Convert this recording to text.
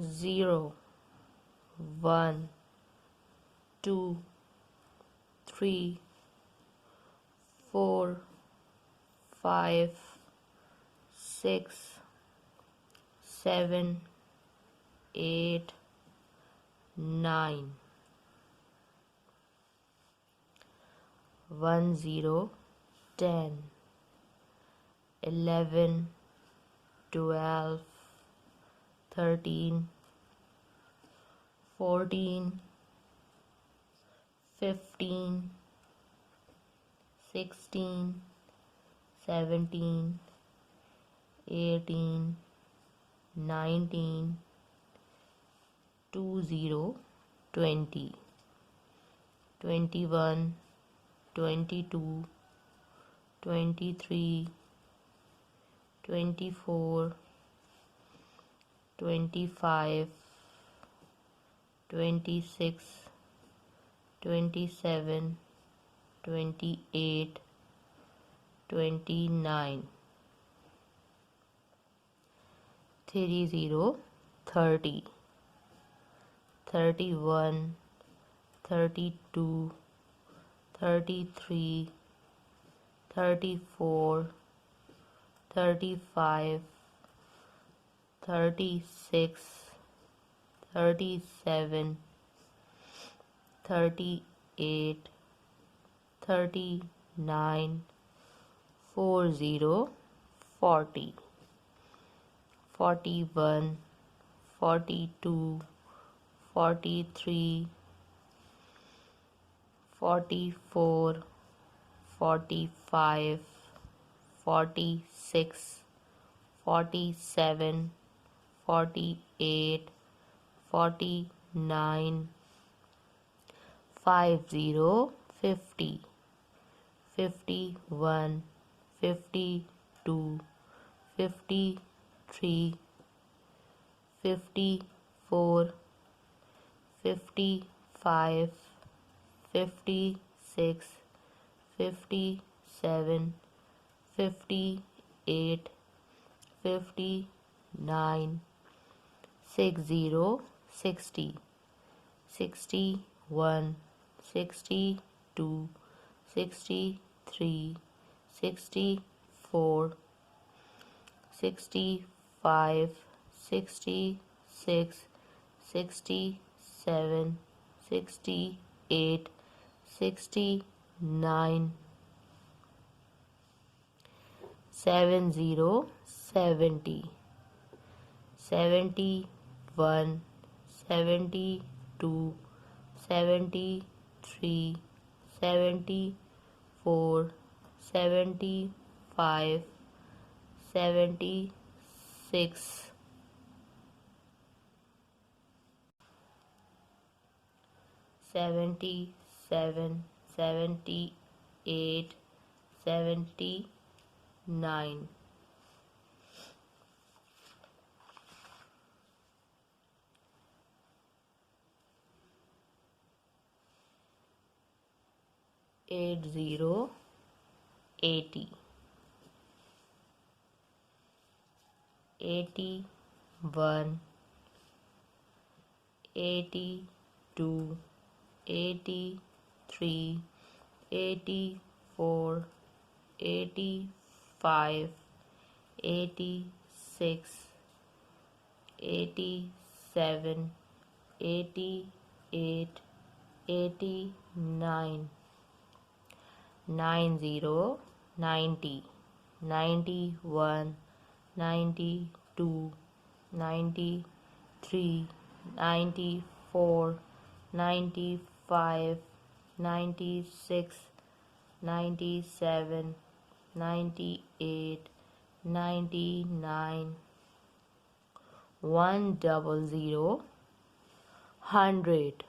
0, 1, 2, 3, 4, 5, 6, 7, 8, 9, 1, 0, 10, 11, 12, 13, 14, 15, 16, 17, 18, 19, 20, 20, 21, 22, 23, 24, 25, 26, 27, 28, 29, 30, 30, 31, 32, 33, 34, 35, 36, 37, 38, 39, 40, 40, 41, 42, 43, 44, 45, 46, 47, 48, 49, 50, 50, 51, 52, 53, 54, 55, 56, 57, 58, 59, 60, 60, 61, 62, 63, 64, 65, 66, 67, 68, 69, 70, 70, 71, 72, 73, 74, 75, 76, 77, 78, 79, 80, 80, 81, 82, 83, 84, 85, 86, 87, 88, 89, 90, 90, 91, 92, 93, 94, 95, 96, 97, 98, 99, 100, 100,